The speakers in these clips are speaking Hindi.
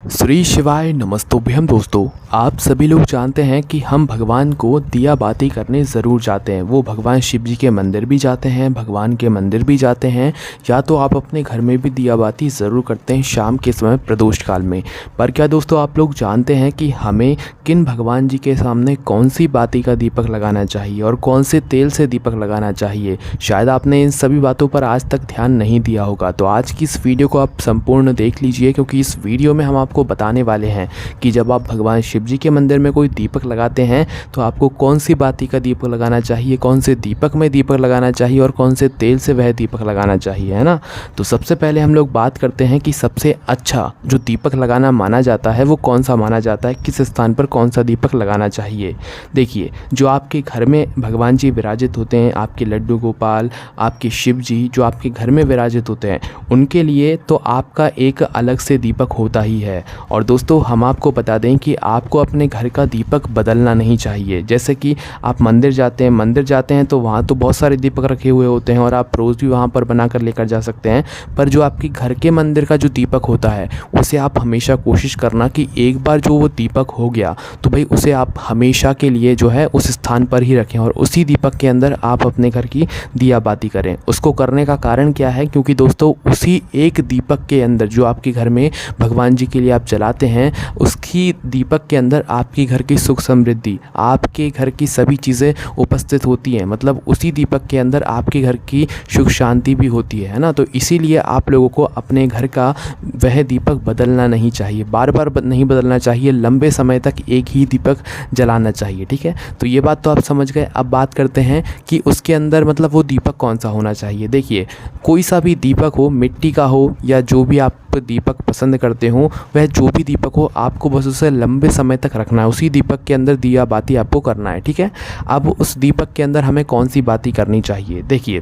श्री शिवाय नमस्तुभ्यम। दोस्तों, आप सभी लोग जानते हैं कि हम भगवान को दिया बाती करने ज़रूर जाते हैं। वो भगवान शिव जी के मंदिर भी जाते हैं, भगवान के मंदिर भी जाते हैं, या तो आप अपने घर में भी दिया बाती ज़रूर करते हैं शाम के समय प्रदोष काल में। पर क्या दोस्तों आप लोग जानते हैं कि हमें किन भगवान जी के सामने कौन सी बाती का दीपक लगाना चाहिए और कौन से तेल से दीपक लगाना चाहिए? शायद आपने इन सभी बातों पर आज तक ध्यान नहीं दिया होगा। तो आज की इस वीडियो को आप संपूर्ण देख लीजिए, क्योंकि इस वीडियो में हम आपको बताने वाले हैं कि जब आप भगवान शिव जी के मंदिर में कोई दीपक लगाते हैं तो आपको कौन सी बाती का दीपक लगाना चाहिए, कौन से दीपक में दीपक लगाना चाहिए और कौन से तेल से वह दीपक लगाना चाहिए, है ना। तो सबसे पहले हम लोग बात करते हैं कि सबसे अच्छा जो दीपक लगाना माना जाता है वो कौन सा माना जाता है, किस स्थान पर कौन सा दीपक लगाना चाहिए। देखिए, जो आपके घर में भगवान जी विराजित होते हैं, आपके लड्डू गोपाल, आपके शिव जी जो आपके घर में विराजित होते हैं, उनके लिए तो आपका एक अलग से दीपक होता ही है। और दोस्तों, हम आपको बता दें कि आपको अपने घर का दीपक बदलना नहीं चाहिए। जैसे कि आप मंदिर जाते हैं तो वहाँ तो बहुत सारे दीपक रखे हुए होते हैं और आप रोज़ भी वहाँ पर बना कर लेकर जा सकते हैं। पर जो आपके घर के मंदिर का जो दीपक होता है उसे आप हमेशा कोशिश करना कि एक बार जो वो दीपक हो गया तो भाई उसे आप हमेशा के लिए जो है उस स्थान पर ही रखें और उसी दीपक के अंदर आप अपने घर की दिया बाती करें। उसको करने का कारण क्या है? क्योंकि दोस्तों, उसी एक दीपक के अंदर जो आपके घर में भगवान जी के लिए आप जलाते हैं, उसकी दीपक के अंदर आपके घर की सुख समृद्धि, आपके घर की सभी चीज़ें उपस्थित होती हैं। मतलब उसी दीपक के अंदर आपके घर की सुख शांति भी होती है ना। तो इसीलिए आप लोगों को अपने घर का वह दीपक बदलना नहीं चाहिए, बार बार नहीं बदलना चाहिए, लंबे समय तक एक ही दीपक जलाना चाहिए। ठीक है, तो ये बात तो आप समझ गए। अब बात करते हैं कि उसके अंदर मतलब वो दीपक कौन सा होना चाहिए। देखिए, कोई सा भी दीपक हो, मिट्टी का हो या जो भी आप दीपक पसंद करते हो, वह जो भी दीपक हो, आपको बस उसे लंबे समय तक रखना है, उसी दीपक के अंदर दिया बाती आपको करना है। ठीक है, अब उस दीपक के अंदर हमें कौन सी बाती करनी चाहिए? देखिए,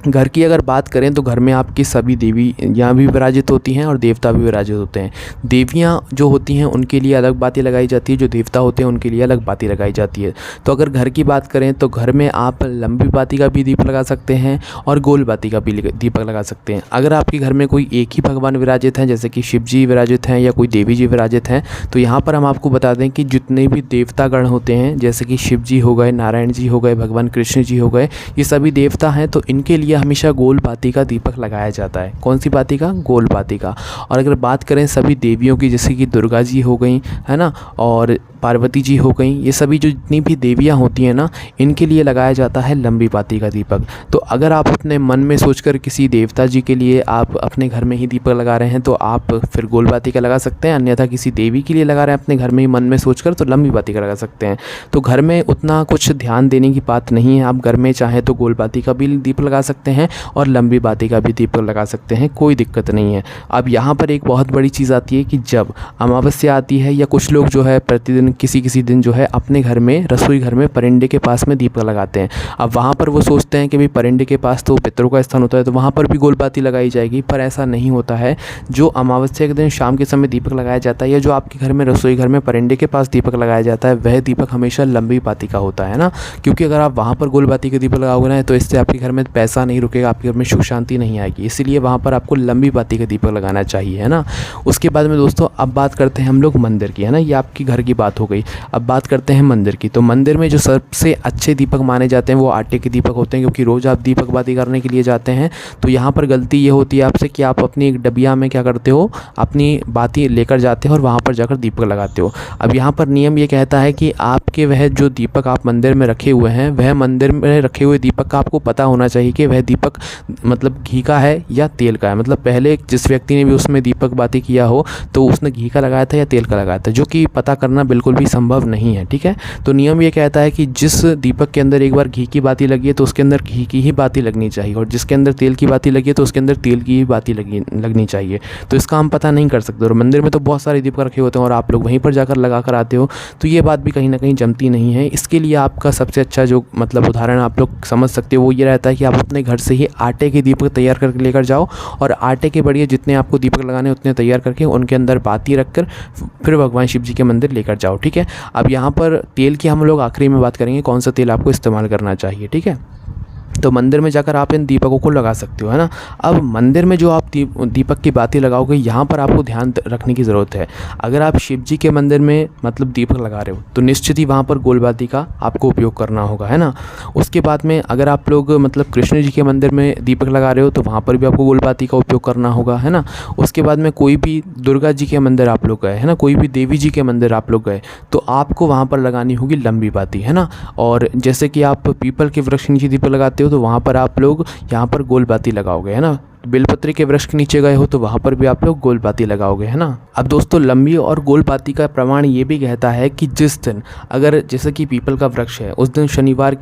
घर की अगर बात करें तो घर में आपकी सभी देवी यहाँ भी विराजित होती हैं और देवता भी विराजित होते हैं। देवियाँ जो होती हैं उनके लिए अलग बाती लगाई जाती है, जो देवता होते हैं उनके लिए अलग बाती लगाई जाती है। तो अगर घर की बात करें तो घर में आप लंबी बाती का भी दीप लगा सकते हैं और गोल बाती का भी दीपक लगा सकते हैं। अगर आपके घर में कोई एक ही भगवान विराजित हैं, जैसे कि शिव जी विराजित हैं या कोई देवी जी विराजित हैं, तो यहाँ पर हम आपको बता दें कि जितने भी देवतागण होते हैं, जैसे कि शिव जी हो गए, नारायण जी हो गए, भगवान कृष्ण जी हो गए, ये सभी देवता हैं। तो इनके लिए हमेशा गोल बाती का दीपक लगाया जाता है। कौन सी बाती का? गोल बाती का। और अगर बात करें सभी देवियों की, जैसे कि दुर्गा जी हो गई, है ना, और पार्वती जी हो गई, ये सभी जो जितनी भी देवियां होती हैं ना, इनके लिए लगाया जाता है लंबी बाती का दीपक। तो अगर आप अपने मन में सोचकर किसी देवता जी के लिए आप अपने घर में ही दीपक लगा रहे हैं तो आप फिर गोल बाती का लगा सकते हैं, अन्यथा किसी देवी के लिए लगा रहे हैं अपने घर में ही मन में सोचकर तो लंबी बाती का लगा सकते हैं। तो घर में उतना कुछ ध्यान देने की बात नहीं है। आप घर में चाहे तो गोल बाती का भी दीप लगा सकते हैं और लंबी बाती का भी दीपक लगा सकते हैं, कोई दिक्कत नहीं है। अब यहाँ पर एक बहुत बड़ी चीज़ आती है कि जब अमावस्या आती है या कुछ लोग जो है प्रतिदिन किसी दिन जो है अपने घर में, रसोई घर में परिंदे के पास में दीपक लगाते हैं। अब वहाँ पर वो सोचते हैं कि भाई परिंदे के पास तो पितरों का स्थान होता है तो वहाँ पर भी गोल बाती लगाई जाएगी, पर ऐसा नहीं होता है। जो अमावस्या के दिन शाम के समय दीपक लगाया जाता है या जो आपके घर में रसोई घर में परिंदे के पास दीपक लगाया जाता है, वह दीपक हमेशा लंबी बाती का होता है ना। क्योंकि अगर आप वहाँ पर गोल बाती का दीपक लगाओगे ना तो इससे आपके घर में पैसा नहीं रुकेगा, आपके घर में सुख शांति नहीं आएगी। इसीलिए वहाँ पर आपको लंबी बाती का दीपक लगाना चाहिए, है ना। उसके बाद में दोस्तों अब बात करते हैं हम लोग मंदिर की, है ना। ये आपकी घर की बात हो गई। अब बात करते हैं मंदिर की। तो मंदिर में जो सबसे अच्छे दीपक माने जाते हैं वो आटे के दीपक होते हैं, क्योंकि रोज़ आप दीपक बाती करने के लिए जाते हैं। तो यहाँ पर गलती ये होती है आपसे कि आप अपनी एक डबिया में क्या करते हो, अपनी बाती लेकर जाते हो और वहाँ पर जाकर दीपक लगाते हो। अब यहाँ पर नियम ये कहता है कि आपके वह जो दीपक आप मंदिर में रखे हुए हैं, वह मंदिर में रखे हुए दीपक का आपको पता होना चाहिए कि वह दीपक मतलब घी का है या तेल का है। मतलब पहले जिस व्यक्ति ने भी उसमें दीपक बाती किया हो तो उसने घी का लगाया था या तेल का लगाया था, जो कि पता करना बिल्कुल भी संभव नहीं है। ठीक है, तो नियम ये कहता है कि जिस दीपक के अंदर एक बार घी की बाती लगी है तो उसके अंदर घी की ही बाती लगनी चाहिए, और जिसके अंदर तेल की बाती लगी है तो उसके अंदर तेल की ही बाती लगनी चाहिए। तो इसका हम पता नहीं कर सकते। और मंदिर में तो बहुत सारे दीपक रखे होते हैं और आप लोग वहीं पर जाकर लगा कर आते हो, तो ये बात भी कहीं ना कहीं जमती नहीं है। इसके लिए आपका सबसे अच्छा जो मतलब उदाहरण आप लोग समझ सकते हो वो ये रहता है कि आप अपने घर से ही आटे के दीपक तैयार करके लेकर जाओ और आटे के बढ़िया जितने आपको दीपक लगाने उतने तैयार करके उनके अंदर बाती रखकर फिर भगवान शिव जी के मंदिर लेकर जाओ। ठीक है, अब यहाँ पर तेल की हम लोग आखिरी में बात करेंगे, कौन सा तेल आपको इस्तेमाल करना चाहिए। ठीक है, तो मंदिर में जाकर आप इन दीपकों को लगा सकते हो, है ना। अब मंदिर में जो आप दीपक की बाती लगाओगे, यहाँ पर आपको ध्यान रखने की ज़रूरत है। अगर आप शिव जी के मंदिर में मतलब दीपक लगा रहे हो तो निश्चित ही वहाँ पर गोल बाती का आपको उपयोग करना होगा, है ना। उसके बाद में अगर आप लोग मतलब कृष्ण जी के मंदिर में दीपक लगा रहे हो तो वहाँ पर भी आपको गोल बाती का उपयोग करना होगा, है ना। उसके बाद में कोई भी दुर्गा जी के मंदिर आप लोग गए, है ना, कोई भी देवी जी के मंदिर आप लोग गए तो आपको वहाँ पर लगानी होगी लंबी बाती, है ना। और जैसे कि आप पीपल के वृक्ष के नीचे दीपक लगाते हो तो वहाँ पर आप लोग यहाँ पर गोल बाती लगाओगे, है ना। बेलपत्री के वृक्ष के नीचे गए हो तो वहाँ पर भी आप लोग गोल बाती लगाओगे, है ना। अब दोस्तों लंबी और गोल बाती का प्रमाण ये भी कहता है कि जिस दिन अगर जैसे कि पीपल का वृक्ष है उस दिन शनिवार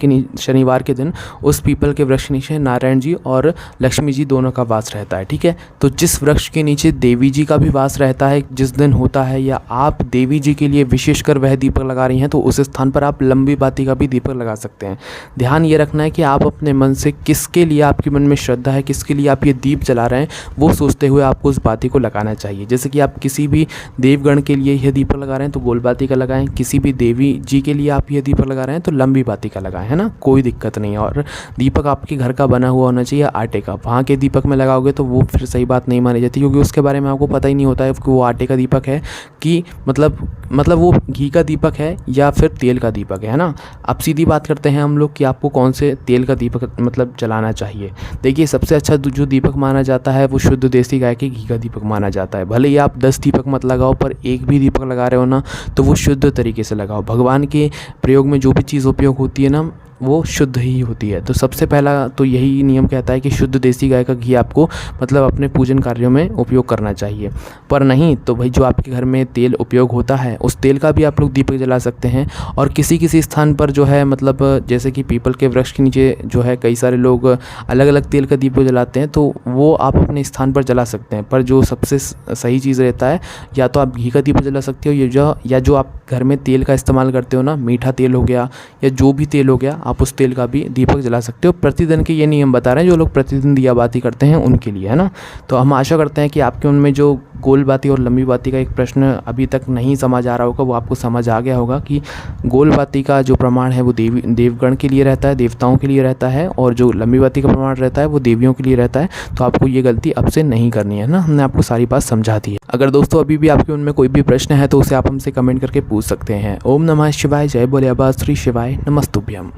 के दिन उस पीपल के वृक्ष के नीचे नारायण जी और लक्ष्मी जी दोनों का वास रहता है, ठीक है। तो जिस वृक्ष के नीचे देवी जी का भी वास रहता है जिस दिन होता है, या आप देवी जी के लिए विशेषकर वह दीपक लगा रही हैं तो उस स्थान पर आप लंबी बाती का भी दीपक लगा सकते हैं। ध्यान ये रखना है कि आप अपने मन से किसके लिए आपके मन में श्रद्धा है, किसके लिए आप ये दीप जला रहे हैं, वो सोचते हुए आपको उस बाती को लगाना चाहिए। जैसे कि आप किसी भी देवगण के लिए यह दीपक लगा रहे हैं तो गोल बाती का लगाएं, किसी भी देवी जी के लिए आप यह दीपक लगा रहे हैं तो लंबी बाती का लगाएं, है ना, कोई दिक्कत नहीं है। और दीपक आपके घर का बना हुआ होना चाहिए, आटे का। वहाँ के दीपक में लगाओगे तो वो फिर सही बात नहीं मानी जाती, क्योंकि उसके बारे में आपको पता ही नहीं होता है कि वो आटे का दीपक है कि मतलब वो घी का दीपक है या फिर तेल का दीपक है ना। अब सीधी बात करते हैं हम लोग कि आपको कौन से तेल का दीपक मतलब जलाना चाहिए। देखिए सबसे अच्छा जो दीपक माना जाता है वो शुद्ध देसी गाय के घी का दीपक माना जाता है। भले ही आप 10 दीपक मत लगाओ, पर एक भी दीपक लगा रहे हो ना तो वो शुद्ध तरीके से लगाओ। भगवान के प्रयोग में जो भी चीज़ उपयोग होती है ना वो शुद्ध ही होती है। तो सबसे पहला तो यही नियम कहता है कि शुद्ध देसी गाय का घी आपको मतलब अपने पूजन कार्यों में उपयोग करना चाहिए। पर नहीं तो भाई जो आपके घर में तेल उपयोग होता है उस तेल का भी आप लोग दीपक जला सकते हैं। और किसी स्थान पर जो है मतलब जैसे कि पीपल के वृक्ष के नीचे जो है कई सारे लोग अलग अलग तेल का दीपक जलाते हैं तो वो आप अपने स्थान पर जला सकते हैं। पर जो सबसे सही चीज़ रहता है या तो आप घी का दीपक जला सकते हो या जो आप घर में तेल का इस्तेमाल करते हो ना, मीठा तेल हो गया या जो भी तेल हो गया, आप उस तेल का भी दीपक जला सकते हो। प्रतिदिन के ये नियम बता रहे हैं जो लोग प्रतिदिन दिया बाती करते हैं उनके लिए, है ना। तो हम आशा करते हैं कि आपके उनमें जो गोल बाती और लंबी बाती का एक प्रश्न अभी तक नहीं समझ आ रहा होगा वो आपको समझ आ गया होगा कि गोल बाती का जो प्रमाण है वो देवगण के लिए रहता है, देवताओं के लिए रहता है, और जो लंबी बाती का प्रमाण रहता है वो देवियों के लिए रहता है। तो आपको ये गलती अब से नहीं करनी है ना, हमने आपको सारी बात समझा दी है। अगर दोस्तों अभी भी आपके उनमें कोई भी प्रश्न है तो उसे आप हमसे कमेंट करके पूछ सकते हैं। ओम नमः शिवाय, जय बोले आबा श्री शिवाय, नमस्तुभ्यम।